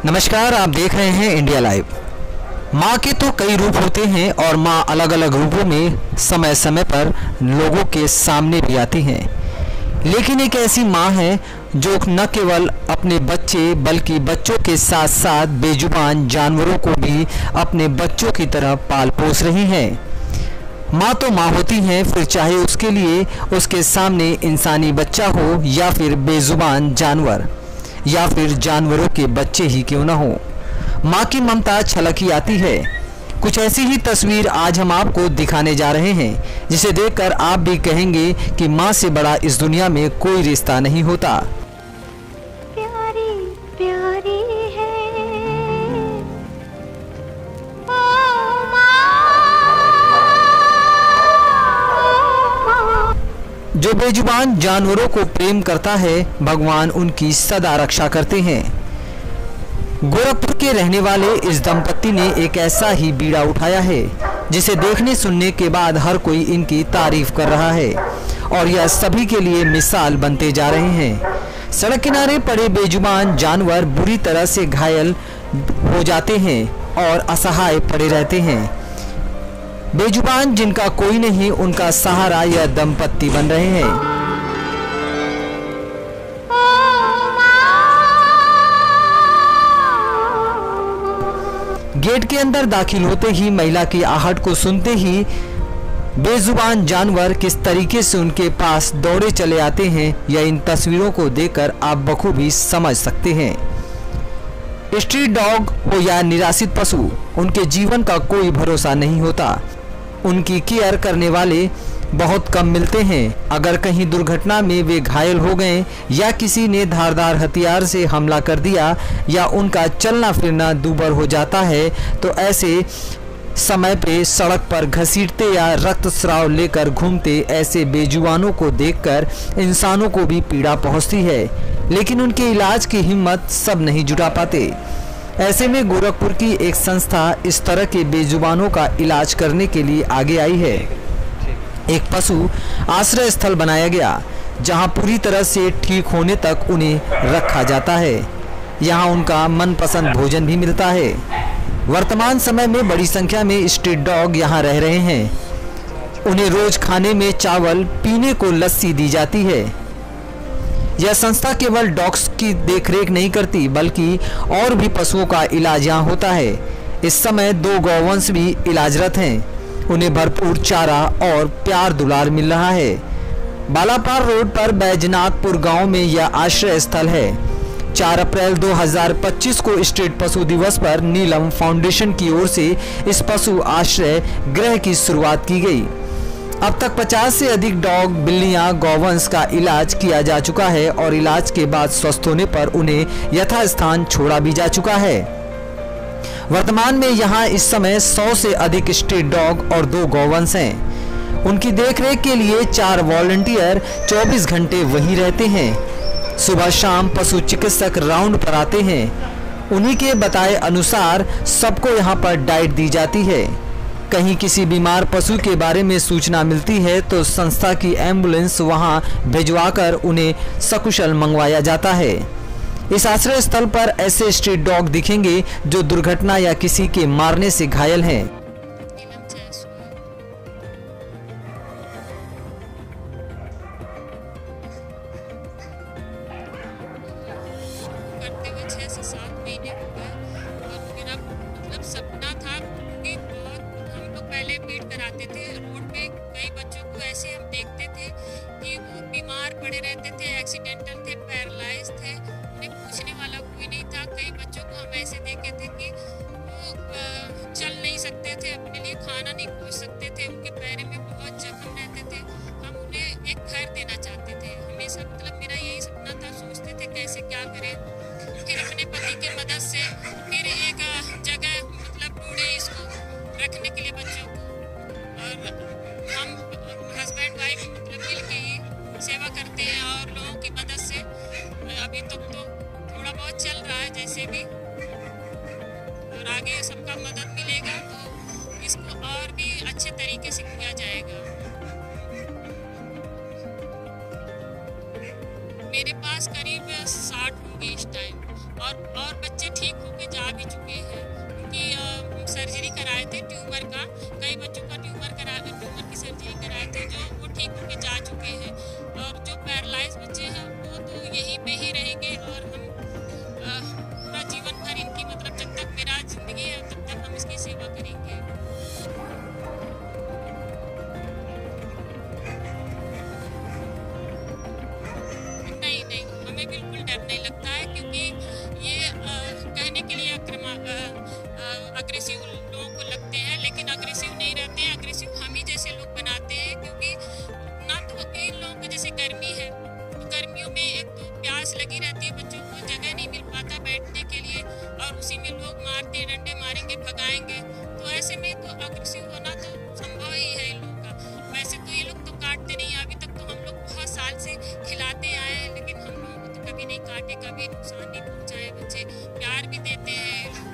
नमस्कार, आप देख रहे हैं इंडिया लाइव। माँ के तो कई रूप होते हैं और माँ अलग अलग रूपों में समय समय पर लोगों के सामने भी आती हैं, लेकिन एक ऐसी माँ है जो न केवल अपने बच्चे बल्कि बच्चों के साथ साथ बेजुबान जानवरों को भी अपने बच्चों की तरह पाल पोस रही हैं। माँ तो माँ होती हैं, फिर चाहे उसके लिए उसके सामने इंसानी बच्चा हो या फिर बेजुबान जानवर या फिर जानवरों के बच्चे ही क्यों ना हो, माँ की ममता छलकी आती है। कुछ ऐसी ही तस्वीर आज हम आपको दिखाने जा रहे हैं, जिसे देखकर आप भी कहेंगे कि माँ से बड़ा इस दुनिया में कोई रिश्ता नहीं होता। प्यारी प्यारी है जो बेजुबान जानवरों को प्रेम करता है, भगवान उनकी सदा रक्षा करते हैं। गोरखपुर के रहने वाले इस दंपत्ति ने एक ऐसा ही बीड़ा उठाया है, जिसे देखने सुनने के बाद हर कोई इनकी तारीफ कर रहा है और यह सभी के लिए मिसाल बनते जा रहे हैं। सड़क किनारे पड़े बेजुबान जानवर बुरी तरह से घायल हो जाते हैं और असहाय पड़े रहते हैं। बेजुबान जिनका कोई नहीं, उनका सहारा यह दंपत्ति बन रहे हैं। गेट के अंदर दाखिल होते ही महिला की आहट को सुनते ही बेजुबान जानवर किस तरीके से उनके पास दौड़े चले आते हैं, यह इन तस्वीरों को देखकर आप बखूबी समझ सकते हैं। स्ट्रीट डॉग हो या निराश्रित पशु, उनके जीवन का कोई भरोसा नहीं होता। उनकी केयर करने वाले बहुत कम मिलते हैं। अगर कहीं दुर्घटना में वे घायल हो गए या किसी ने धारदार हथियार से हमला कर दिया या उनका चलना फिरना दूभर हो जाता है, तो ऐसे समय पे सड़क पर घसीटते या रक्तस्राव लेकर घूमते ऐसे बेजुबानों को देखकर इंसानों को भी पीड़ा पहुंचती है, लेकिन उनके इलाज की हिम्मत सब नहीं जुटा पाते। ऐसे में गोरखपुर की एक संस्था इस तरह के बेजुबानों का इलाज करने के लिए आगे आई है। एक पशु आश्रय स्थल बनाया गया, जहां पूरी तरह से ठीक होने तक उन्हें रखा जाता है। यहां उनका मनपसंद भोजन भी मिलता है। वर्तमान समय में बड़ी संख्या में स्ट्रीट डॉग यहां रह रहे हैं। उन्हें रोज खाने में चावल, पीने को लस्सी दी जाती है। यह संस्था केवल डॉग्स की देखरेख नहीं करती, बल्कि और भी पशुओं का इलाज यहाँ होता है। इस समय 2 गौवंश भी इलाजरत हैं। उन्हें भरपूर चारा और प्यार दुलार मिल रहा है। बालापार रोड पर बैजनाथपुर गांव में यह आश्रय स्थल है। 4 अप्रैल 2025 को स्ट्रीट पशु दिवस पर नीलम फाउंडेशन की ओर से इस पशु आश्रय गृह की शुरुआत की गई। अब तक 50 से अधिक डॉग, बिल्लियां, गौवंश का इलाज किया जा चुका है और इलाज के बाद स्वस्थ होने पर उन्हें यथास्थान छोड़ा भी जा चुका है। वर्तमान में यहां इस समय 100 से अधिक स्ट्रीट डॉग और 2 गौवंश हैं। उनकी देखरेख के लिए 4 वॉलंटियर 24 घंटे वहीं रहते हैं। सुबह शाम पशु चिकित्सक राउंड पर आते हैं। उन्हीं के बताए अनुसार सबको यहाँ पर डाइट दी जाती है। कहीं किसी बीमार पशु के बारे में सूचना मिलती है तो संस्था की एम्बुलेंस वहां भिजवाकर उन्हें सकुशल मंगवाया जाता है। इस आश्रय स्थल पर ऐसे स्ट्रीट डॉग दिखेंगे जो दुर्घटना या किसी के मारने से घायल हैं। करते हुए 6 से 7 महीने हो गए और मेरा मतलब सपना था कि बहुत हम लोग पहले फीड कराते थे रोड पे। कई बच्चों को ऐसे हम देखते थे कि वो बीमार पड़े रहते थे, एक्सीडेंटल थे, पैरालाइज थे, उन्हें पूछने वाला कोई नहीं था। कई बच्चों को हम ऐसे देखे थे कि वो चल नहीं सकते थे, अपने लिए खाना नहीं खोज सकते थे, उनके पैर में बहुत जख्म रहते थे। हम उन्हें एक घर देना चाहते थे। हमेशा मतलब मेरा यही सपना था, सोचते थे कैसे क्या करें। फिर अपने पति की मदद से फिर एक जगह मतलब ढूंढे इसको रखने के लिए बच्चों को, और हम हस्बैंड वाइफ मतलब मिल के ही सेवा करते हैं और लोगों की मदद से अभी तक तो थोड़ा बहुत चल रहा है जैसे भी, और आगे सबका मदद मिलेगा तो इसको और भी अच्छे तरीके से किया जाएगा। मेरे पास करीब 60 होंगे इस टाइम और बच्चे ठीक होके जा भी चुके हैं, क्योंकि सर्जरी कराए थे ट्यूमर का, कई बच्चों का ट्यूमर की सर्जरी कराए थे जो वो ठीक होके जा चुके हैं। और जो पैरालाइज बच्चे हैं वो तो यहीं पे ही रहेंगे और हम पूरा जीवन भर इनकी मतलब जब तक मेरा जिंदगी है तब तक हम इसकी सेवा करेंगे। नहीं, हमें बिल्कुल डर नहीं लगता है, क्योंकि ये कहने के लिए अग्रेसिव लोगों को लगते हैं, लेकिन अग्रेसिव नहीं रहते हैं। अग्रेसिव हम ही जैसे लोग बनाते हैं, क्योंकि ना तो इन लोगों को जैसे गर्मी है तो गर्मियों में एक तो प्यास लगी रहती है, बच्चों को जगह नहीं मिल पाता बैठने के लिए, और उसी में लोग मारते डंडे मारेंगे भगाएंगे, तो ऐसे में तो अग्रेसिव होना तो संभव ही है इन लोगों का। वैसे तो ये लोग तो काटते नहीं, अभी तक तो हम लोग बहुत साल से खिलाते आए हैं, लेकिन हम लोगों को तो कभी नहीं काटे, कभी नुकसान नहीं पहुंचाए। बच्चे प्यार भी देते हैं।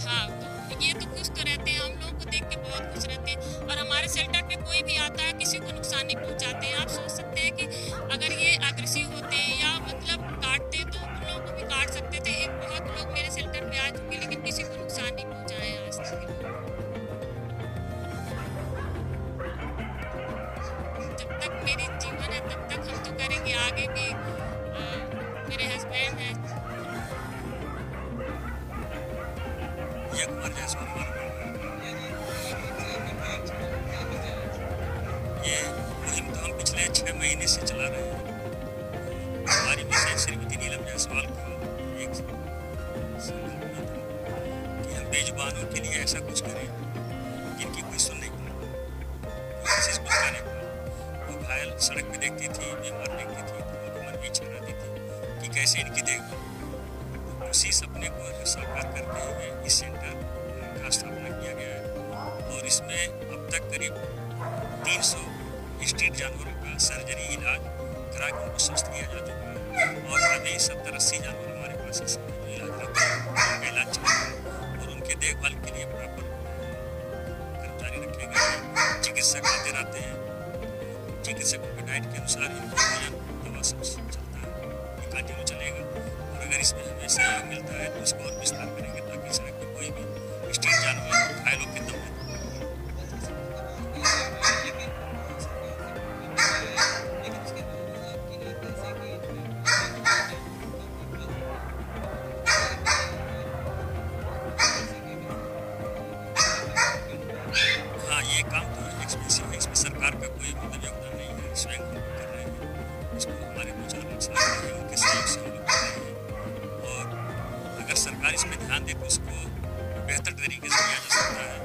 हाँ, तो ये तो खुश तो रहते हैं, हम लोगों को देख के बहुत खुश रहते हैं। और हमारे शेल्टर पे कोई भी आता है किसी को नुकसान नहीं पहुंचाते हैं। आप सोच सकते हैं कि अगर ये अग्रेसिव होते या मतलब काटते तो उन लोगों को भी काट सकते थे। बहुत लोग मेरे शेल्टर पे आ चुके, लेकिन किसी को नुकसान नहीं पहुंचाए आज तक। जब तक मेरी जीवन है तब तक हम तो करेंगे, आगे भी मेरे हस्बैंड हैं। कुमार जायसवाल ये मुहिम तो हम पिछले 6 महीने से चला रहे हैं। हमारी विशेष श्रीमती नीलम जायसवाल को एक संकल्प था कि हम बेजुबानों के लिए ऐसा कुछ करें जिनकी कोई सुन नहीं पाए, किसी से पूछा नहीं पाए। वो घायल सड़क पे देखती थी, बीमार देखती थी, तो उनको मन में इच्छा रहती थी कि कैसे इनकी देखभाल। उसी सपने को साकार करते हुए इस सेंटर का स्थापना किया गया है, और इसमें अब तक करीब 300 स्ट्रीट जानवरों का सर्जरी इलाज करा के उनको स्वस्थ किया जा चुका है। और अभी 70-80 जानवर हमारे पास इस इलाज रहता है, उनका इलाज चल रहा है, और उनके देखभाल के लिए प्रॉपर कर्मचारी रखे गए हैं। चिकित्सक आते रहते हैं, चिकित्सकों के डाइट के अनुसार इनको भोजन दवा सब चलता है, ये कंटिन्यू चलेगा। और अगर इसमें हमें सहयोग मिलता है तो इसको और विस्तार करेंगे, ताकि सड़क पर कोई भी स्ट्रीट जानवर घायल होकर दम हो। हाँ, ये काम तो एक्सपेंसिव है, इसमें सरकार का कोई मतलब योगदान नहीं है, स्वयं हम कर रहे हैं। इसको हमारे 2-4 मसला है, उनके सहयोग से हम लोग कर रहे हैं। और अगर सरकार इसमें ध्यान दे तो इसको बेहतर तरीके से किया जा सकता है।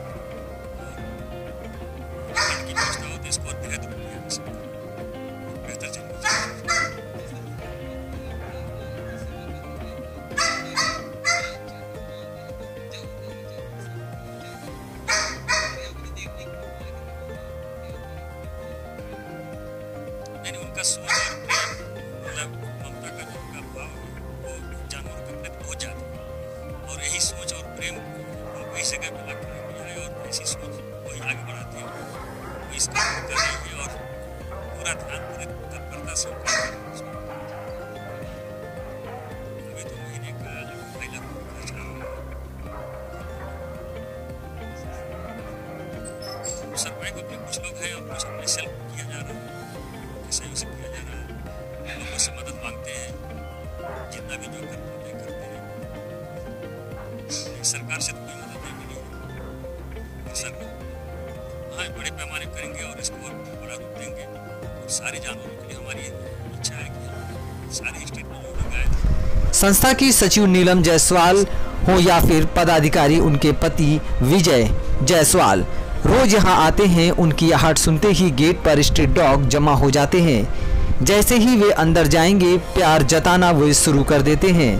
फंड की व्यवस्था हो तो इसको और बेहतर किया जा सकता है, बेहतर चलेगा। नहीं, उनका सोच और प्रेम, मतलब ममता का जो उनका भाव है वो जानवर के प्रति बहुत ज़्यादा है, और यही सोच और प्रेम उनको इस जगह पे लगता है और ऐसी सोच वही आगे बढ़ाती है। वो इस काम को कर रही है और पूरा ध्यान पूरी तत्परता से काम कर रही है। अभी तो महीने का लगभग 2 लाख खर्च आ रहा है। सरकार को अपने कुछ लोग हैं और कुछ अपने सेल्फ किया जा रहा है, सहयोग से किया जा रहा है। लोगों से मदद मांगते हैं, जितना भी जो कर पाते हैं करते हैं। सरकार से तो कोई मदद नहीं मिली है। सरकार हाँ बड़े पैमाने करेंगे और इसको और बड़ा रूप देंगे, और सारे जानवरों के लिए हमारी इच्छा है कि सारे स्टेट में जो भी गाय। संस्था की सचिव नीलम जायसवाल हो या फिर पदाधिकारी उनके पति विजय जायसवाल रोज यहाँ आते हैं। उनकी आहट सुनते ही गेट पर स्ट्रीट डॉग जमा हो जाते हैं। जैसे ही वे अंदर जाएंगे प्यार जताना वे शुरू कर देते हैं।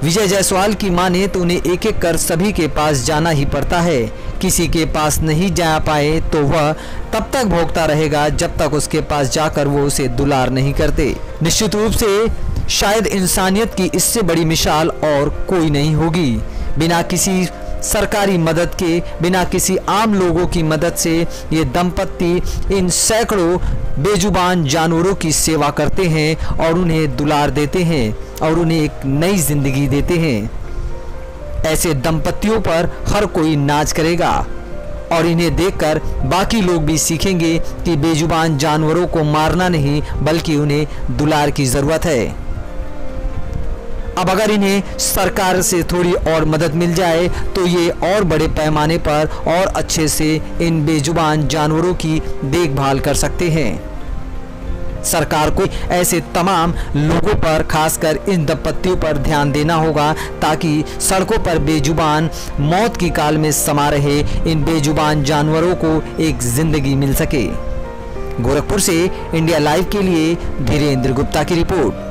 विजय जायसवाल की माने तो उन्हें एक एक कर सभी के पास जाना ही पड़ता है। किसी के पास नहीं जा पाए तो वह तब तक भोगता रहेगा जब तक उसके पास जाकर वो उसे दुलार नहीं करते। निश्चित रूप से शायद इंसानियत की इससे बड़ी मिसाल और कोई नहीं होगी। बिना किसी सरकारी मदद के बिना किसी आम लोगों की मदद से ये दंपत्ति इन सैकड़ों बेजुबान जानवरों की सेवा करते हैं और उन्हें दुलार देते हैं और उन्हें एक नई जिंदगी देते हैं। ऐसे दंपत्तियों पर हर कोई नाज करेगा और इन्हें देखकर बाकी लोग भी सीखेंगे कि बेजुबान जानवरों को मारना नहीं बल्कि उन्हें दुलार की जरूरत है। अब अगर इन्हें सरकार से थोड़ी और मदद मिल जाए तो ये और बड़े पैमाने पर और अच्छे से इन बेजुबान जानवरों की देखभाल कर सकते हैं। सरकार को ऐसे तमाम लोगों पर, खासकर इन दंपत्तियों पर ध्यान देना होगा ताकि सड़कों पर बेजुबान मौत की काल में समा रहे इन बेजुबान जानवरों को एक जिंदगी मिल सके। गोरखपुर से इंडिया लाइव के लिए धीरेन्द्र गुप्ता की रिपोर्ट।